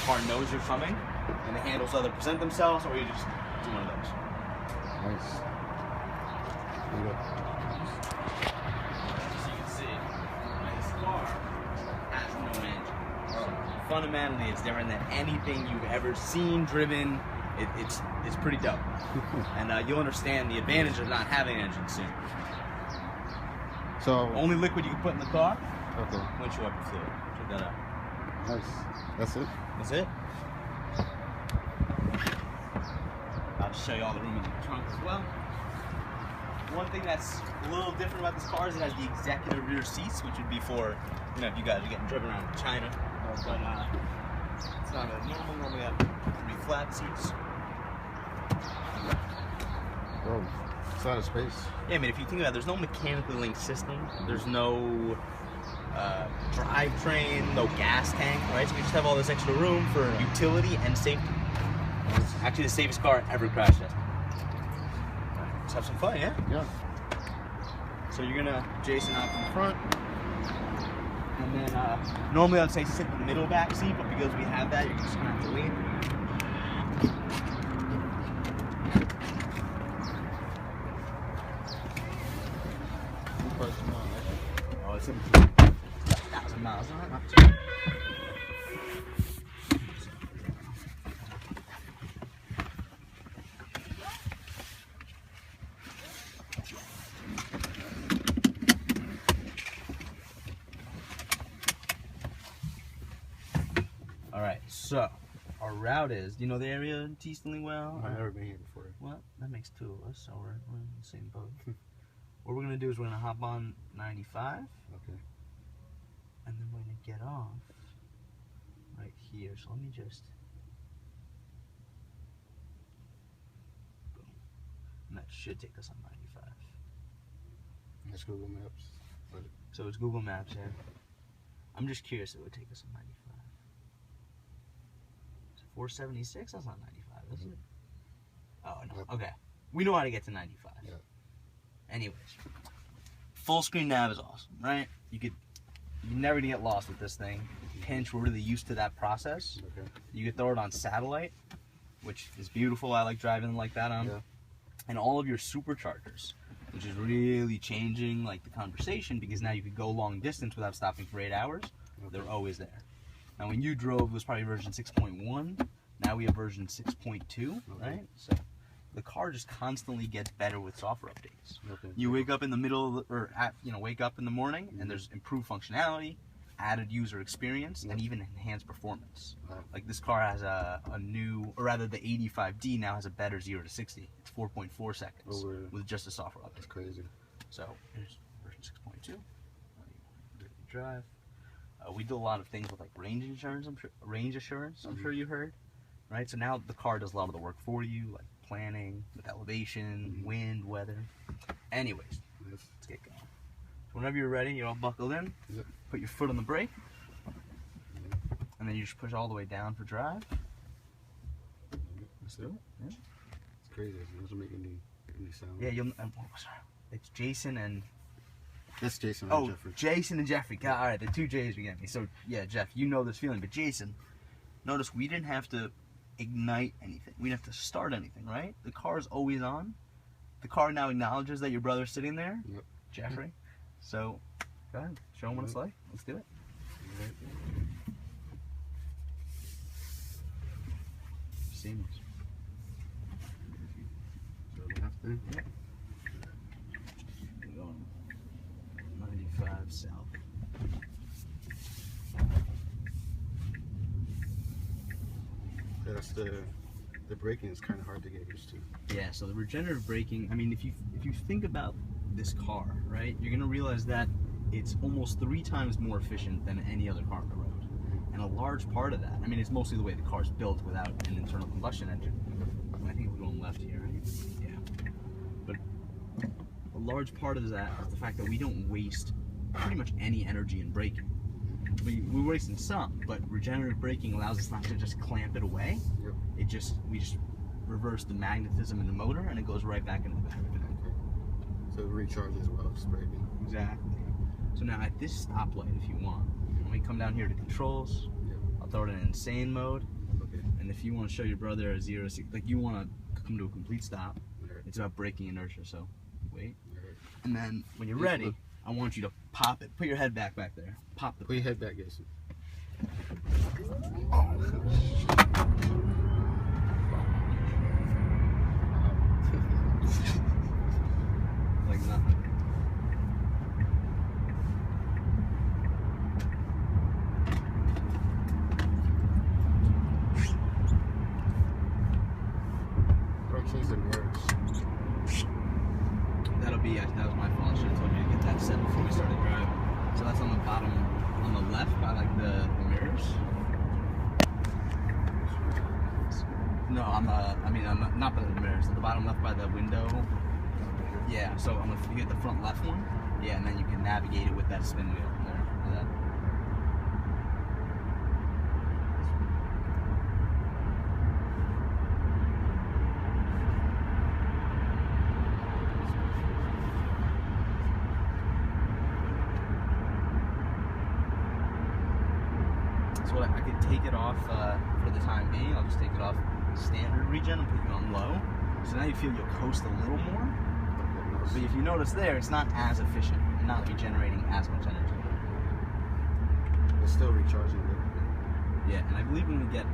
car knows you're coming, and the handles either present themselves, or you just do one of those. Nice. As you can see, this car has no engine. So fundamentally, it's different than anything you've ever seen, driven. It's pretty dope. And you'll understand the advantage of not having an engine soon. So only liquid you can put in the car. Okay. Windshield wiper fluid. Check that out. Nice. That's it. That's it. I'll show you all the room in the trunk as well. One thing that's a little different about this car is it has the executive rear seats, which would be for, you know, if you guys are getting driven around China. But it's not a normal. Normally have 3 flat seats. Oh, it's out of space. Yeah, I mean, if you think about it, there's no mechanically linked system. There's no drivetrain, no gas tank, right? So we just have all this extra room for utility and safety. It's actually the safest car ever crash tested. Let's have some fun, yeah? Yeah. So you're gonna Jason out in the front, and then normally I'd say sit in the middle back seat, but because we have that, you're just gonna have to lean. Oh, it's 1,000 miles on it. All right, so our route is, do you know the area decently well? I've never been here before. Well, that makes 2 of us, so we're in the same boat. What we're gonna do is we're gonna hop on 95. Okay. And then we're gonna get off right here. So let me just, boom. And that should take us on 95. That's Google Maps. So it's Google Maps, yeah. I'm just curious if it would take us on 95. Is it 476? That's not 95, is it? Oh, no. Okay. We know how to get to 95. Yeah. Anyways, full screen nav is awesome, right? You're never gonna get lost with this thing. Pinch, we're really used to that process. Okay. You could throw it on satellite, which is beautiful. I like driving like that on. Yeah. And all of your superchargers, which is really changing like the conversation, because now you could go long distance without stopping for 8 hours. Okay. They're always there. Now when you drove, it was probably version 6.1. Now we have version 6.2, okay. Right? So the car just constantly gets better with software updates. Okay. You wake up in the middle, wake up in the morning, and there's improved functionality, added user experience, and even enhanced performance. Wow. Like this car has a new, or rather the 85D now has a better 0 to 60. It's 4.4 seconds with just a software update. That's crazy. So here's version 6.2. Drive. We do a lot of things with like range assurance. I'm sure you heard, right? So now the car does a lot of the work for you, like planning with elevation, wind, weather. Anyways, let's get going. So whenever you're ready, you're all buckled in. Yep. Put your foot on the brake, and then you just push all the way down for drive. That's it. Yeah. It's crazy. It doesn't make any sound. Yeah, sorry. It's Jason and. That's Jason and Jeffrey. Jason and Jeffrey. God, all right, the 2 J's we get me. So yeah, Jeff, you know this feeling, but Jason, notice we didn't have to ignite anything. We didn't have to start anything, right? The car is always on. The car now acknowledges that your brother's sitting there. Yep. Jeffrey. So, go ahead. Show him what it's like. Let's do it. Right. Seamless. So we have to. Yeah. We're going 95 south. Yeah, that's the braking is kind of hard to get used to. Yeah, so the regenerative braking, I mean, if you think about this car, right, you're gonna realize that it's almost 3 times more efficient than any other car on the road. And a large part of that, I mean, it's mostly the way the car's built without an internal combustion engine. I think we're going left here, right? Yeah. But a large part of that is the fact that we don't waste pretty much any energy in braking. We're wasting some, but regenerative braking allows us not to just clamp it away. Yep. We just reverse the magnetism in the motor, and it goes right back into the battery. Okay. So it recharges while it's braking. Exactly. So now at this stoplight, if you want, let me come down here to controls. Yep. I'll throw it in insane mode. Okay. And if you want to show your brother a 0 to 60, like you want to come to a complete stop, Alright. it's about braking inertia. So wait, Alright. and then when you're ready, I want you to pop it. Put your head back there. Pop the. Put your head back, Jason. Like nothing. Change the mirrors. That'll be, that was my fault. I should have told you to get that set before we started driving. So that's on the bottom, on the left by like the mirrors. No, not by the mirrors. At the bottom left by the window. Yeah, so you get the front left one. Yeah, and then you can navigate it with that spin wheel there. That. So I could take it off for the time being. I'll just take it off standard regen and put you on low. So now you feel you'll coast a little more. But if you notice there, it's not as efficient. You're not regenerating as much energy. It's still recharging a little bit. Yeah, and I believe when we get...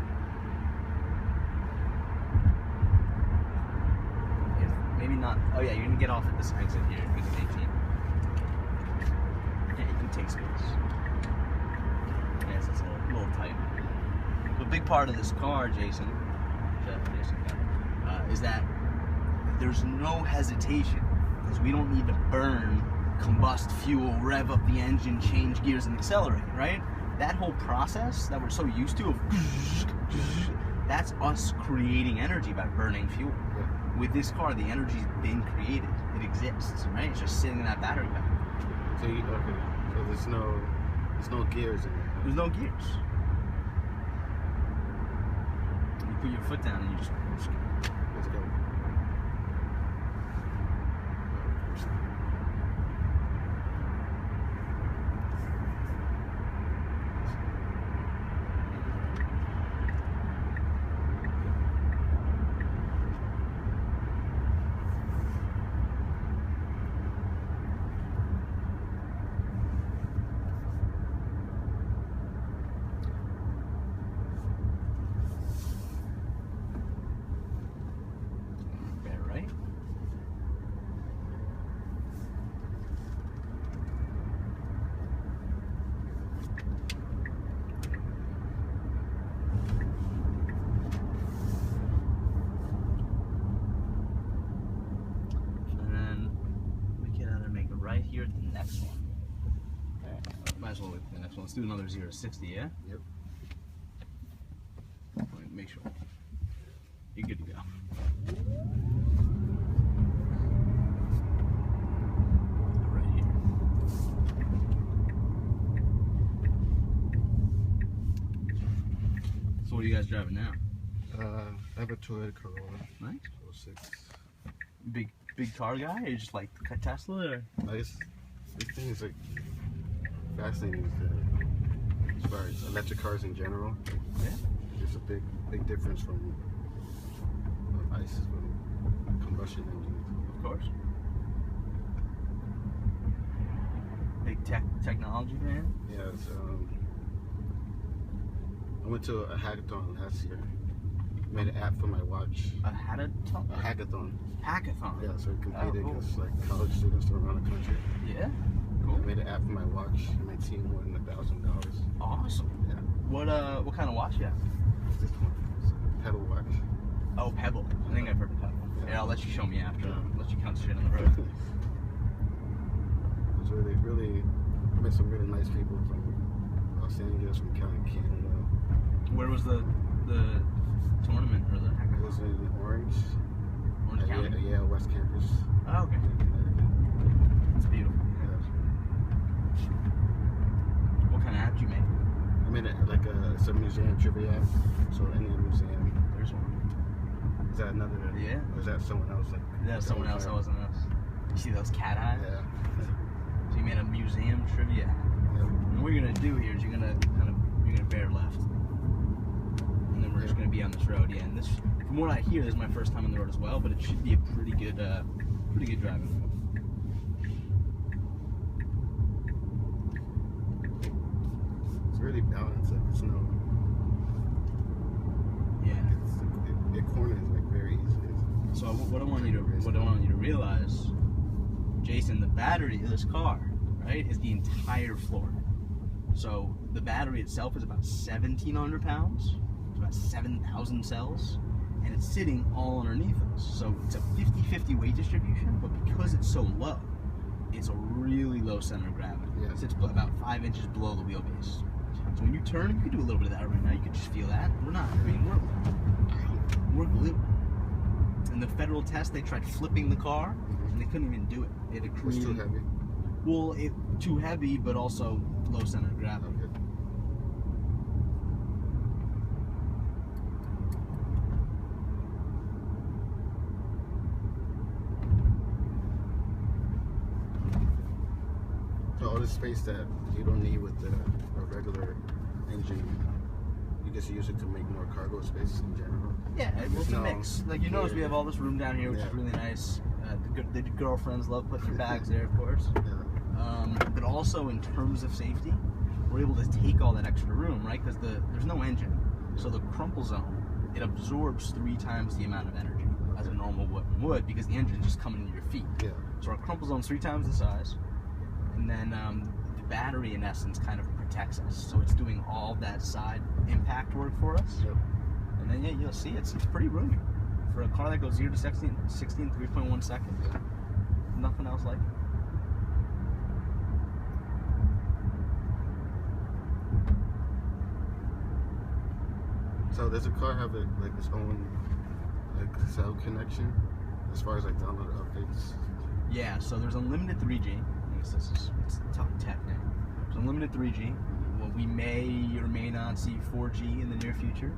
Maybe not... Oh yeah, you're going to get off at this exit here because it's 18. Okay, you can take space. Yes, it's a little tight. So a big part of this car, Jason, is that there's no hesitation because we don't need to burn, combust fuel, rev up the engine, change gears, and accelerate, right? That whole process that we're so used to of that's us creating energy by burning fuel. Yeah. With this car, the energy's been created. It exists, right? It's just sitting in that battery pack. So so there's no gears in it. There's no gears. You put your foot down and you just Let's go. right here at the next one. Might as well wait for the next one. Let's do another 0 to 60, yeah? Yep. Make sure. You're good to go. Right here. So what are you guys driving now? I have a Toyota Corolla. Nice. 06. Big car guy? Or you just like Tesla? Or? This thing is like fascinating as far as electric cars in general. Yeah. There's a big difference from ICE from combustion engines. Of course. Big technology man. Yeah. I went to a hackathon last year. Made an app for my watch. A hackathon? A hackathon. Hackathon? Yeah, so we competed cool. against like college students around the country. Yeah? Cool. I made an app for my watch and my team won $1,000. Awesome. Yeah. What kind of watch you have? It's this one. It's a Pebble watch. Oh, Pebble. I think I've heard of Pebble. Yeah. Yeah, I'll let you show me after. Yeah. I'll let you concentrate on the road. It was really, I met some really nice people from Los Angeles, from Canada. Where was the tournament or the It hackathon? was in Orange County? Yeah, West Campus. Oh, okay. It's beautiful. Yeah. What kind of app did you make? I made it like it's a museum trivia app. So any museum. There's one. Is that another? Yeah. Or is that someone else? Yeah, someone else. That wasn't us. You see those cat eyes? Yeah. So you made a museum trivia app. Yeah. And what you're gonna do here is you're gonna bear left. be on this road. Yeah, and this, from what I hear, this is my first time on the road as well, but it should be a pretty good driving wheel. It's really balanced. Like there's no. Yeah. It corners like very easily. So what I want you to realize, Jason, the battery of this car, right, is the entire floor. So the battery itself is about 1,700 pounds. It's about 7,000 cells, and it's sitting all underneath us. So it's a 50-50 weight distribution, but because it's so low, it's a really low center of gravity. Yeah. It sits about 5 inches below the wheelbase. So when you turn, you can do a little bit of that right now. You can just feel that. We're not. I mean, we're glued. In the federal test, they tried flipping the car, and they couldn't even do it. They had to create. It's too heavy. Well, too heavy, but also low center of gravity. Okay. So all the space that you don't need with a regular engine, you just use it to make more cargo space in general. Yeah, it's a mix. Like, you notice we have all this room down here, which Yeah. is really nice. The girlfriends love putting their bags there, of course. Yeah. But also in terms of safety, we're able to take all that extra room, right? Because there's no engine, so the crumple zone, it absorbs 3 times the amount of energy as a normal would, because the engine is just coming into your feet. Yeah. So our crumple zone's 3 times the size, and then the battery, in essence, kind of protects us. So it's doing all that side impact work for us. Yep. And then yeah, you'll see it's pretty roomy for a car that goes 0 to 60 in 3.1 seconds. Yeah. Nothing else like it. So does the car have like its own like cell connection as far as like download updates? Yeah, so there's unlimited 3G. I guess it's top tech now. There's unlimited 3G. Well, we may or may not see 4G in the near future,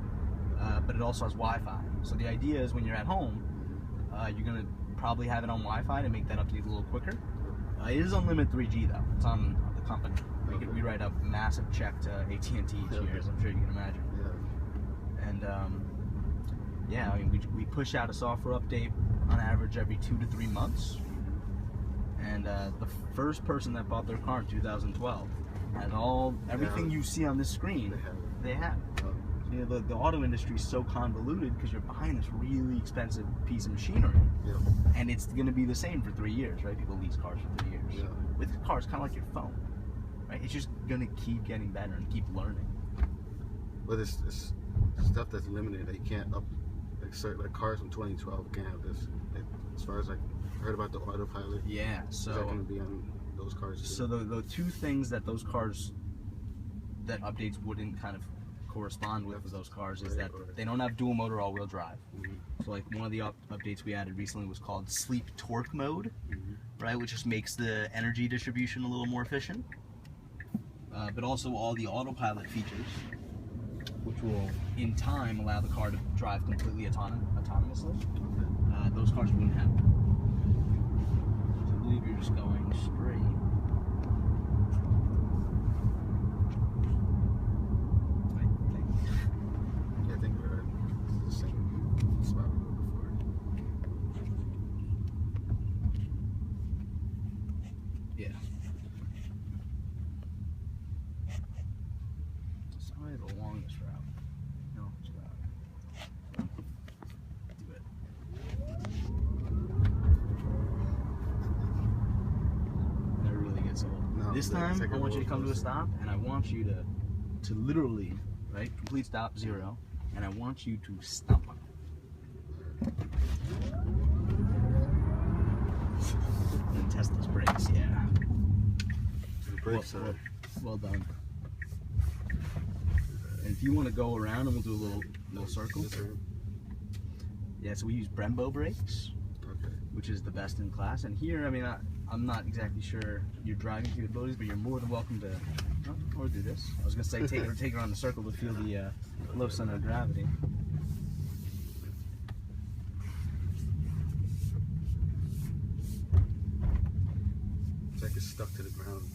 but it also has Wi-Fi. So the idea is when you're at home, you're gonna probably have it on Wi-Fi to make that update a little quicker. It is unlimited 3G though. It's on the company. We write a massive check to AT&T each year, as I'm sure you can imagine. Yeah. And yeah, I mean, we push out a software update on average every 2 to 3 months. And the first person that bought their car in 2012 had everything you see on this screen. They have. Oh. You know, the auto industry is so convoluted because you're buying this really expensive piece of machinery, Yeah. and it's going to be the same for 3 years, right? People lease cars for 3 years. Yeah. With cars, kind of like your phone, right? It's just going to keep getting better and keep learning. But it's stuff that's limited that you can't like cars from 2012 can't have this. Like, as far as like I heard about the autopilot. Yeah. So Is that going to be on those cars too? So the 2 things that those cars, that updates wouldn't kind of correspond with those cars is that they don't have dual motor all-wheel drive. So like one of the updates we added recently was called sleep torque mode, right, which just makes the energy distribution a little more efficient. But also all the autopilot features, which will in time allow the car to drive completely autonomously. Those cars wouldn't have. So I believe you're just going straight. I think we're at the same spot we were before. Yeah. Sorry, the longest route. No, it's route. Do it. That really gets old. No, This the time, I second want you to row come to a goes- stop, and I want you to literally, right, complete stop, 0, and I want you to stop. And test those brakes, yeah. The brakes are. Well done. And if you want to go around, and we'll do a little circle. Yes, sir. Yeah, so we use Brembo brakes, Okay. which is the best in class. And here, I mean, I'm not exactly sure your driving capabilities, but you're more than welcome to, or do this. I was gonna say take her on the circle to feel the low center of gravity. It's like it's stuck to the ground.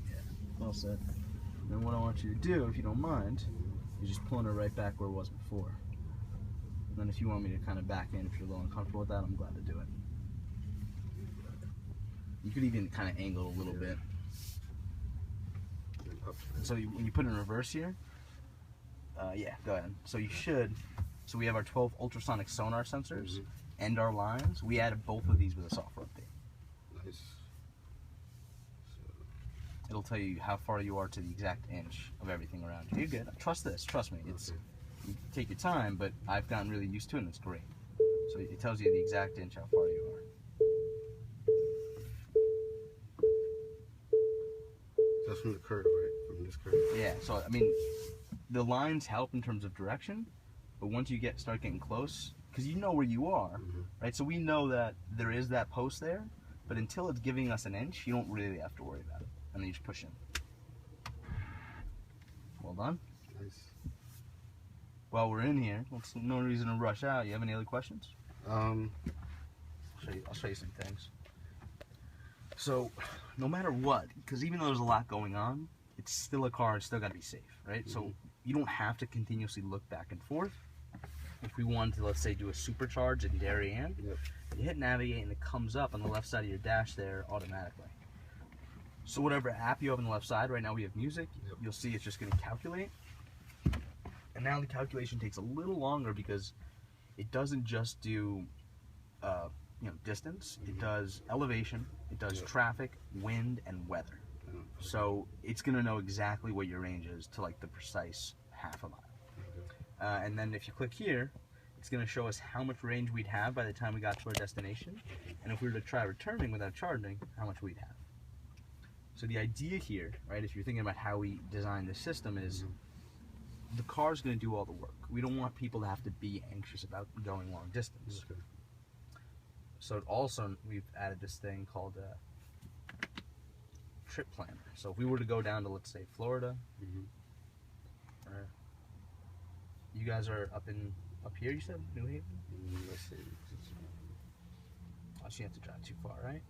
Yeah, well said. Then what I want you to do, if you don't mind, is just pulling her right back where it was before. And then if you want me to kind of back in, if you're a little uncomfortable with that, I'm glad to do it. You could even kind of angle a little bit. So when you put it in reverse here, yeah, go ahead. So you should, so we have our 12 ultrasonic sonar sensors and our lines. We added both of these with a software update. Nice. It'll tell you how far you are to the exact inch of everything around you. You're good. Trust this. Trust me. It's you take your time, but I've gotten really used to it, and it's great. So it tells you the exact inch how far you are. That's from the curve, right? From this curve. Yeah. So I mean, the lines help in terms of direction, but once you start getting close, because you know where you are, right? So we know that there is that post there, but until it's giving us an inch, you don't really have to worry about it. And then you just push in. Well done. Nice. While we're in here, no reason to rush out. You have any other questions? I'll show you some things. So, no matter what, because even though there's a lot going on, it's still a car. It's still got to be safe, right? So you don't have to continuously look back and forth. If we wanted to, let's say, do a supercharge in Darien, you hit navigate and it comes up on the left side of your dash there automatically. So whatever app you have on the left side, right now we have music, you'll see it's just going to calculate. And now the calculation takes a little longer because it doesn't just do distance, it does elevation, it does traffic, wind, and weather. So it's going to know exactly what your range is to like the precise half a mile. And then if you click here, it's going to show us how much range we'd have by the time we got to our destination. And if we were to try returning without charging, how much we'd have. So the idea here, right, if you're thinking about how we design the system is the car's going to do all the work. We don't want people to have to be anxious about going long distance. So also we've added this thing called a trip planner. So if we were to go down to, let's say, Florida, or you guys are up here, you said? New Haven? Let's see. Oh, so you have to drive too far, right?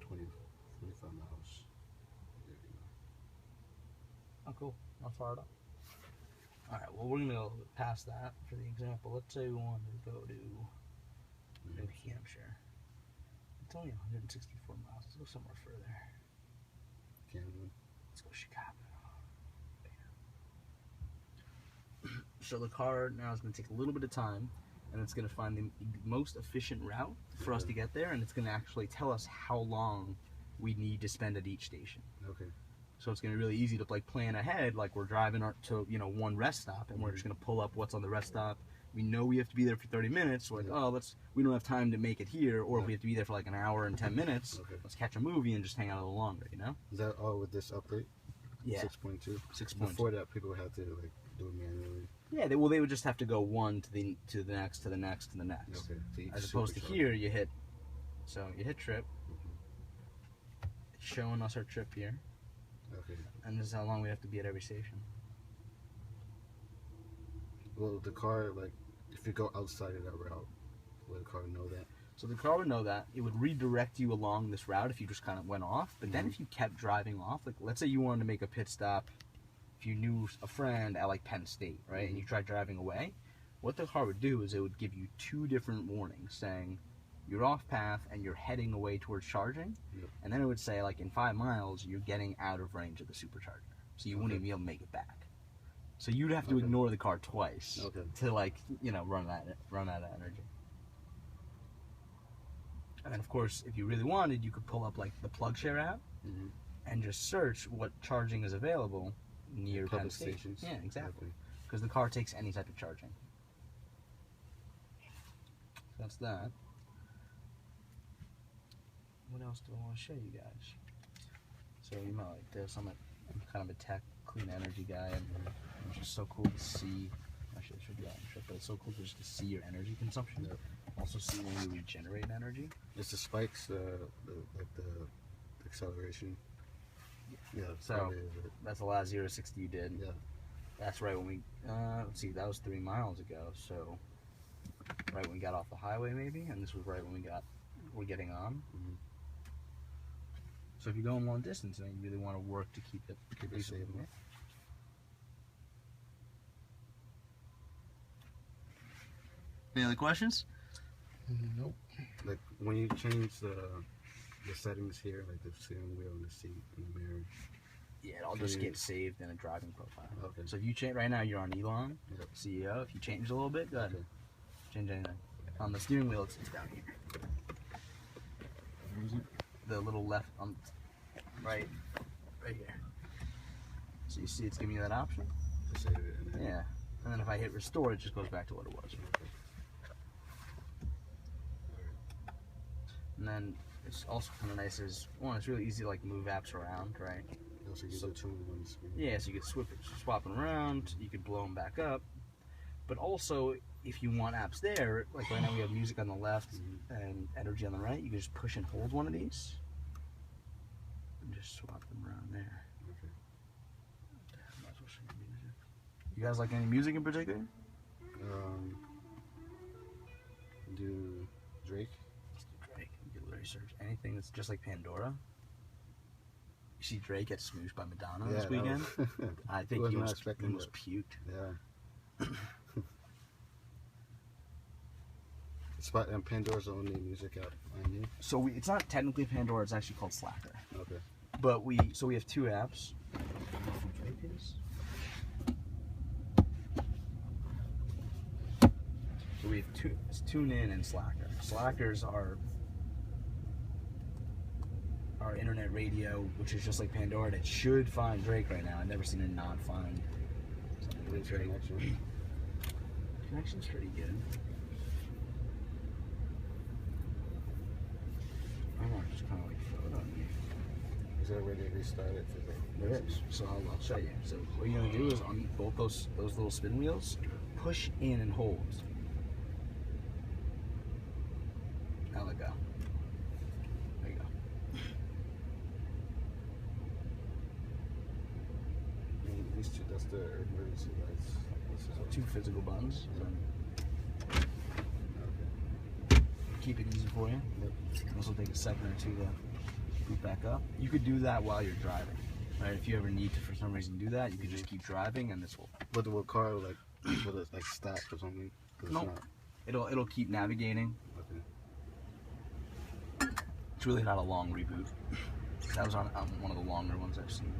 45 miles. Oh, cool. Not far at all. Alright, well, we're going to go past that for the example. Let's say we wanted to go to New Hampshire. It's only 164 miles. Let's go somewhere further. Canada. Let's go Chicago. So the car now is going to take a little bit of time, and it's going to find the most efficient route for us to get there, and it's going to actually tell us how long we need to spend at each station. Okay. So it's going to be really easy to like plan ahead, like we're driving to one rest stop, and we're just going to pull up what's on the rest stop. We know we have to be there for 30 minutes, so like, we don't have time to make it here, or if we have to be there for like an hour and 10 minutes, let's catch a movie and just hang out a little longer, you know? Is that all with this update? Yeah. 6.2? 6.2. Before that, people had to like do it manually. Yeah, they would just have to go one to the next, to the next, to the next. Okay. As opposed to here, you hit trip. It's showing us our trip here. Okay. And this is how long we have to be at every station. Well, the car, like, if you go outside of that route, will the car know that? So the car would know that. It would redirect you along this route if you just kind of went off. But then if you kept driving off, like, let's say you wanted to make a pit stop, if you knew a friend at, like, Penn State, right, and you tried driving away, what the car would do is it would give you 2 different warnings saying, you're off path and you're heading away towards charging, and then it would say like in 5 miles you're getting out of range of the supercharger, so you wouldn't even be able to make it back. So you'd have to ignore the car twice to like run out of energy. And then of course, if you really wanted, you could pull up like the PlugShare app and just search what charging is available near Penn State. Stations. Yeah, exactly. Because the car takes any type of charging. So that's that. What else do I want to show you guys? So you might like this. I'm kind of a tech, clean energy guy, and it's just so cool to see. Actually, I should do that, but it's so cool just to see your energy consumption. Also see when you regenerate energy. It's the spikes, like the acceleration. Yeah. So that's the last 0 to 60 you did. Yeah. That's right when we. Let's see, that was 3 miles ago. So right when we got off the highway, maybe, and this was right when we're getting on. So if you're going long distance, then you really want to work to keep it safe. Any other questions? Nope. Like when you change the settings here, like the steering wheel and the seat and the mirror. Yeah, it all just gets saved in a driving profile. Okay. So if you change right now, you're on Elon, Yep. CEO. If you change a little bit, go ahead. Okay. Change anything. On the steering wheel, it's down here. Where is it? The little left, right here. So you see, it's giving you that option. To save it. And then, Yeah. And then if I hit restore, it just goes back to what it was. Okay. And then it's also kind of nice is, one, it's really easy to like move apps around, right? It also gives you a tune on the screen. Yeah, so you could swap them around, you could blow them back up. But also, if you want apps there, like right now we have music on the left and energy on the right, you can just push and hold one of these and just swap them around there. Okay. You guys like any music in particular? Do Drake. Let's do Drake. You can literally search anything that's just like Pandora. You see Drake get smooshed by Madonna this weekend? I think he almost puked. Yeah. Spot and Pandora's only music out on you. So it's not technically Pandora, it's actually called Slacker. Okay. But we have two apps. Drake is. So we have it's TuneIn and Slacker. Slackers are our internet radio, which is just like Pandora, that should find Drake right now. I've never seen it not find Drake. Connection's pretty good. I want to just kind of like throw it on you. Is that ready to restart it? There is. So I'll show you. So what you're gonna do is on both those little spin wheels, push in and hold. Now let go. There you go. And these two, that's the emergency lights. This is So 2 physical buttons. Okay. Keep it easy for you. Yep. This will take a second or two to boot back up. You could do that while you're driving. Right? If you ever need to, for some reason, do that, you can just keep driving, and this will. But the car like will it like stop or something? Nope. It'll keep navigating. Okay. It's really not a long reboot. That was on one of the longer ones I've seen.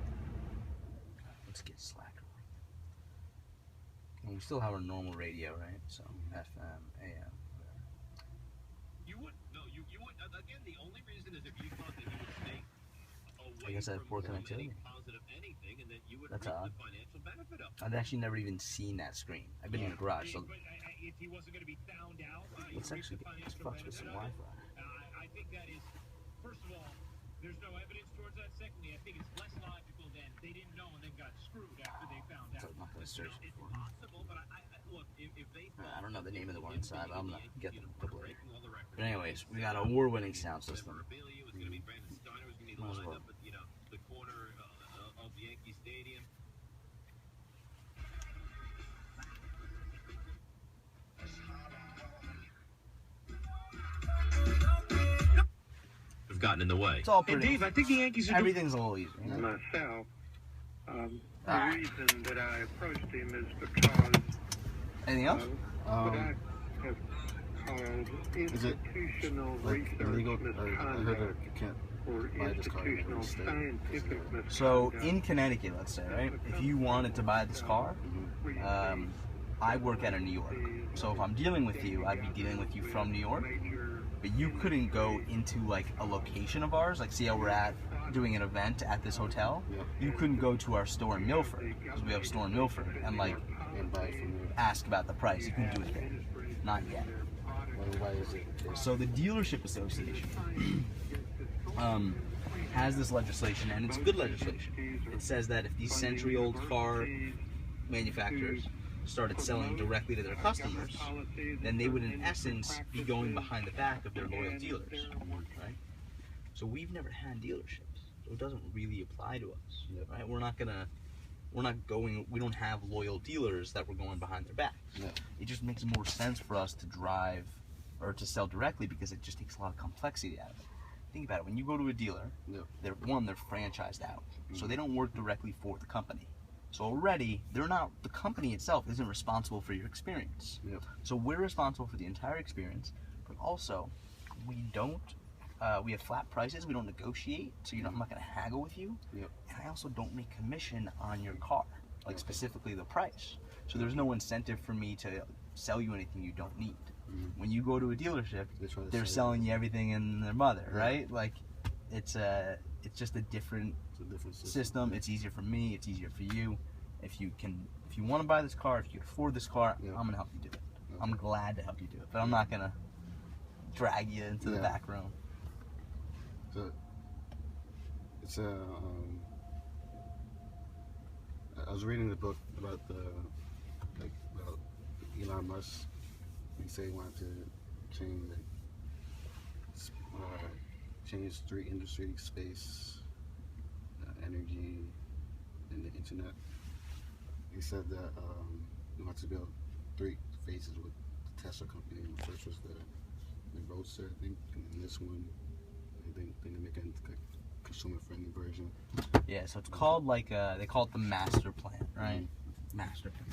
Let's get Slacker. And we still have our normal radio, right? So FM, AM. You would again. The only reason is if you thought that you would stay away I guess I have poor from connectivity. positive anything, and that you would That's reap odd. the financial benefit of. I've actually never even seen that screen. I've been in the garage, so But if he wasn't going to be found out, let's actually get this fucks with some Wi-Fi. I think that is, first of all, there's no evidence towards that. Secondly, I think it's less logical than they didn't know and then got screwed after they found out. So I'm not gonna search It's for it. possible, but look, if they I don't know the name of the one inside, but I'm gonna get them to play. breaking all the records. But anyways, we got an award-winning sound system. Memorabilia was going to be Brandon Steiner was going to be Might as lined well. up at the corner of Yankee Stadium. Have gotten in the way. It's all pretty. Dave, I think the Yankees are Everything's a little easier. You know? myself. Ah. The reason that I approached him is because Anything else? what I have called Is it institutional like research illegal? I heard that misconduct you can't or buy this car in institutional every state. scientific misconduct. So in Connecticut, let's say, right? If you wanted to buy this car, I work out of New York. So if I'm dealing with you, I'd be dealing with you from New York. But you couldn't go into like a location of ours, like see how we're at doing an event at this hotel. You couldn't go to our store in Milford, because we have a store in Milford, and like And buy it from you. ask about the price. You can do it there. Not yet. Why is it? So the dealership association has this legislation, and it's good legislation. It says that if these century-old car manufacturers started selling directly to their customers, then they would in essence be going behind the back of their loyal dealers, right? So we've never had dealerships, so it doesn't really apply to us, right? We don't have loyal dealers that we're going behind their backs. Yeah. It just makes more sense for us to drive or to sell directly because it just takes a lot of complexity out of it. Think about it, when you go to a dealer, Yeah. they're franchised out, so they don't work directly for the company. So already, they're not, the company itself isn't responsible for your experience. Yep. So we're responsible for the entire experience, but also, we don't, we have flat prices, we don't negotiate, so I'm not going to haggle with you. Yep. And I also don't make commission on your car, like Okay. specifically the price. So there's no incentive for me to sell you anything you don't need. Mm-hmm. When you go to a dealership, They try to they're sell selling you everything in their mother, Yeah. right? Like, it's just a different It's a different system. It's easier for me. It's easier for you. If you want to buy this car, if you can afford this car, Yeah. I'm gonna help you do it. Okay. I'm glad to help you do it, but I'm not gonna drag you into the Yeah. back room. So it's a. I was reading the book about about Elon Musk. He said he wanted to change three industries: space, energy, and the internet. He said that he wants to build 3 phases with the Tesla company. The first was the Roadster, I think, and then this one, I think they're making a consumer-friendly version. Yeah, so it's called they call it the master plan, right? Master plan.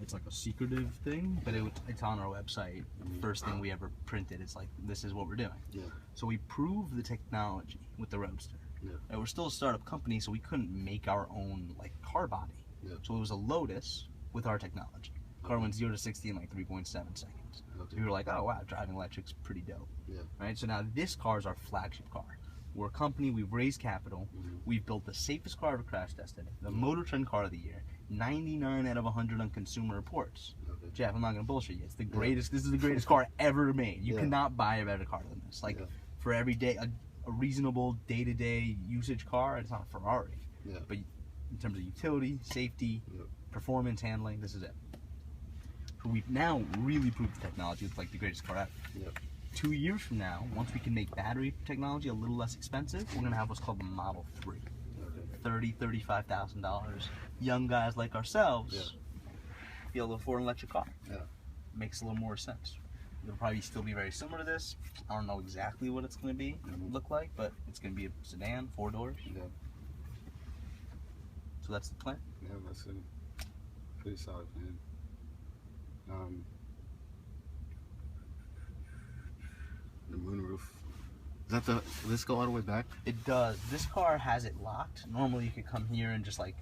It's like a secretive thing, but it's on our website. The first thing we ever printed is like, this is what we're doing. Yeah. So we proved the technology with the Roadster. Yeah. And we're still a startup company, so we couldn't make our own like car body. Yeah. So it was a Lotus with our technology. Car went 0 to 60 in like 3.7 seconds. Okay. So we were like, oh wow, driving electric's pretty dope. Yeah. Right. So now this car is our flagship car. We're a company. We've raised capital. Mhm. We've built the safest car ever crash tested. The Motor Trend Car of the Year. 99 out of 100 on Consumer Reports. Okay. Jeff, I'm not gonna bullshit you. It's the greatest. This is the greatest car ever made. You Yeah. cannot buy a better car than this. Like Yeah. for every day, a reasonable day-to-day usage car. It's not a Ferrari. Yeah. But in terms of utility, safety, Yep. performance, handling, this is it. So we've now really proved the technology. It's like the greatest car ever. Yep. 2 years from now, once we can make battery technology a little less expensive, we're gonna have what's called the Model 3. Okay. $35,000. Young guys like ourselves Yeah. be able to afford an electric car. Yeah. Makes a little more sense. It'll probably still be very similar to this. I don't know exactly what it's going to be, look like, but it's going to be a sedan, 4 doors. Yeah. So that's the plan. Yeah, that's a pretty solid plan. The moonroof. Does this go all the way back? It does. This car has it locked. Normally you could come here and just like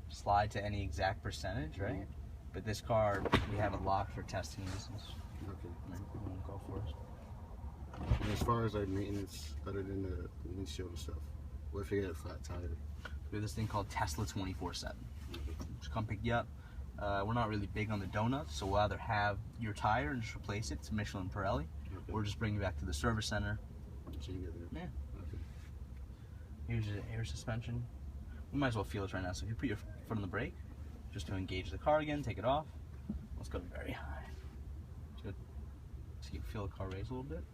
slide to any exact percentage, right? But this car, we have it locked for testing reasons. Okay. We won't go for it. And as far as like maintenance, other than the windshield and stuff, what if you get a flat tire? We have this thing called Tesla 24/7. Just come pick you up. We're not really big on the donuts, so we'll either have your tire and just replace it to Michelin Pirelli, Okay. or just bring you back to the service center. So you get there. Yeah. Okay. Here's your air suspension. We might as well feel it right now. So if you put your foot on the brake, just to engage the car again, take it off. Let's go very high. Good. So you can feel the car raise a little bit.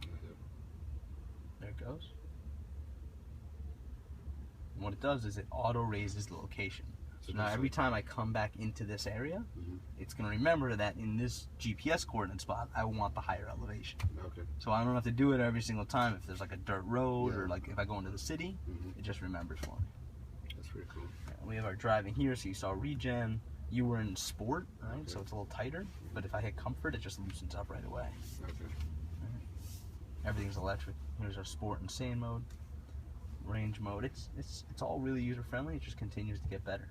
Okay. There it goes. And what it does is it auto raises the location. So now every time I come back into this area, Mhm. it's going to remember that in this GPS coordinate spot, I want the higher elevation. Okay. So I don't have to do it every single time. If there's like a dirt road or Yeah. like if I go into the city, Mhm. it just remembers for me. That's pretty cool. And we have our driving here, so you saw regen. You were in sport, right? So Okay. it's a little tighter. But if I hit comfort, it just loosens up right away. Okay. Everything's electric. Here's our sport and sand mode, range mode. It's all really user friendly. It just continues to get better.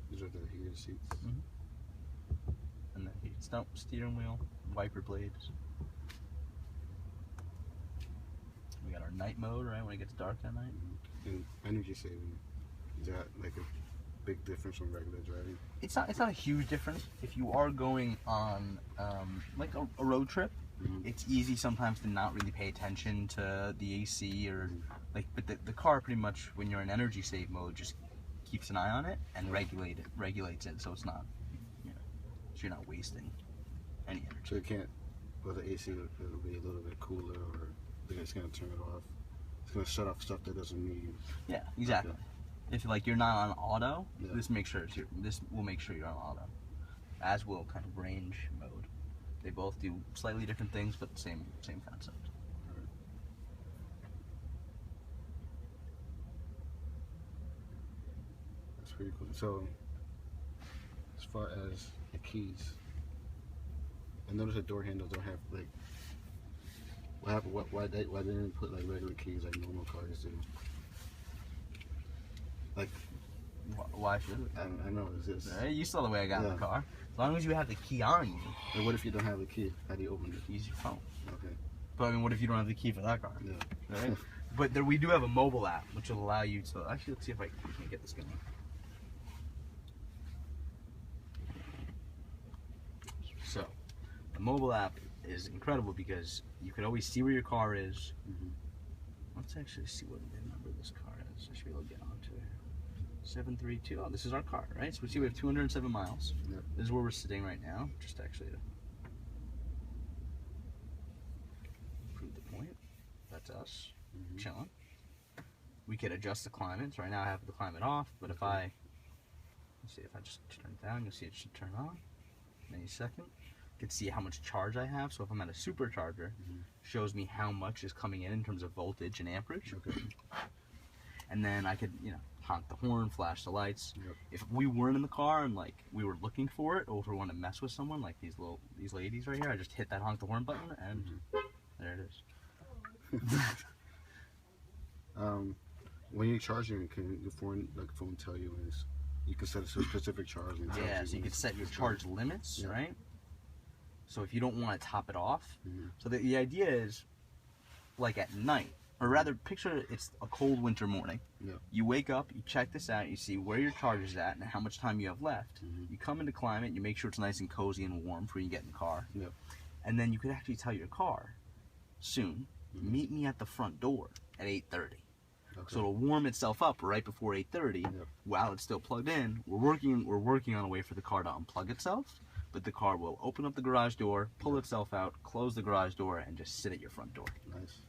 These are the heated seats. And then heat stump, steering wheel, wiper blades. We got our night mode, right? When it gets dark at night. And energy saving. Is that like a big difference from regular driving? It's not a huge difference. If you are going on like a road trip, Mhm. it's easy sometimes to not really pay attention to the AC or like. But the car pretty much, when you're in energy save mode, just keeps an eye on it and regulates it, so it's not, so you're not wasting any energy. So you can't, with the AC, it'll be a little bit cooler, or it's gonna turn it off. It's gonna shut off stuff that doesn't need. Yeah, exactly. Okay. If like you're not on auto, Yeah. this will make sure you're on auto. As will kind of range mode. They both do slightly different things, but same concept. That's pretty cool. So, as far as the keys, I noticed the door handles don't have like. What happened? Why didn't they put like regular keys like normal cars do? Like, Why should it? I know it's just. Right? You saw the way I got in the Yeah. car. As long as you have the key on you, Like, what if you don't have the key? How do you open it? use your phone. Okay. But I mean, what if you don't have the key for that car? Yeah. Right? But we do have a mobile app which will allow you to. Actually, let's see if I can get this going. So, the mobile app is incredible because you can always see where your car is. Mhm. Let's actually see what the number of this car is. I should be able to get onto it. 732. Oh, this is our car, right? So we see we have 207 miles. Yep. This is where we're sitting right now. Just actually to prove the point. That's us chilling. We could adjust the climate. So right now I have the climate off, but if I let's see if I just turn it down, you'll see it should turn on. Any second. You can see how much charge I have. So if I'm at a supercharger, shows me how much is coming in terms of voltage and amperage. Okay. And then I could, honk the horn, flash the lights. Yep. If we weren't in the car and like we were looking for it, or if we want to mess with someone, like these ladies right here, I just hit that honk the horn button and there it is. When you're charging, can your phone tell you when you can set a specific charge? And it tells Yeah, so you when can set your it's charge limits, Yeah. right? So if you don't want to top it off, Mhm. so the idea is, like at night, or rather, picture it's a cold winter morning. Yeah. You wake up, you check this out, you see where your charge is at and how much time you have left. You come into climate, you make sure it's nice and cozy and warm before you get in the car. Yep. And then you could actually tell your car, soon, meet me at the front door at 8:30. Okay. So it'll warm itself up right before 8:30 Yep. while it's still plugged in. We're working on a way for the car to unplug itself, but the car will open up the garage door, pull itself out, close the garage door, and just sit at your front door. Nice.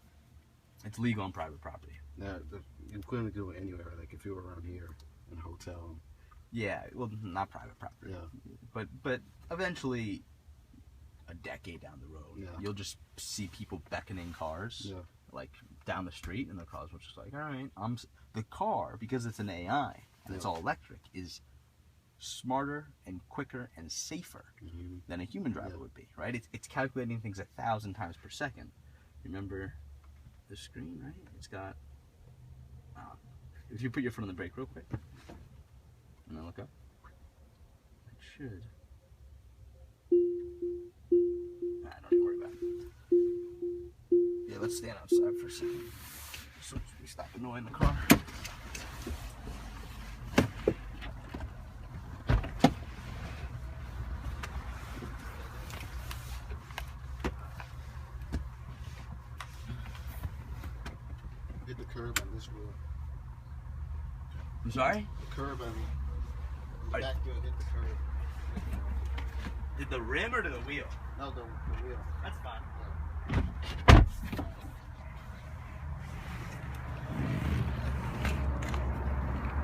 It's legal on private property. Now, you couldn't do it anywhere. Like if you were around here in a hotel. Yeah, well, not private property. Yeah. But eventually, a decade down the road, Yeah. you'll just see people beckoning cars, Yeah. like down the street, and the cars will just like, all right, the car, because it's an AI and it's Yeah. all electric, is smarter and quicker and safer than a human driver Yeah. would be, right? It's calculating things 1,000 times per second. Remember the screen, right? It's got. If you put your foot on the brake real quick, and then look up, it should. Don't even worry about it. Yeah, let's stand outside for a second, so we stop annoying the car. Hit the curb on this wheel. I'm sorry? The curb on the Are- back wheel hit the curb. Did the rim or did the wheel? No, the wheel. That's fine.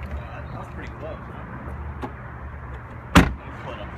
That was pretty close, huh? Let me pull it up.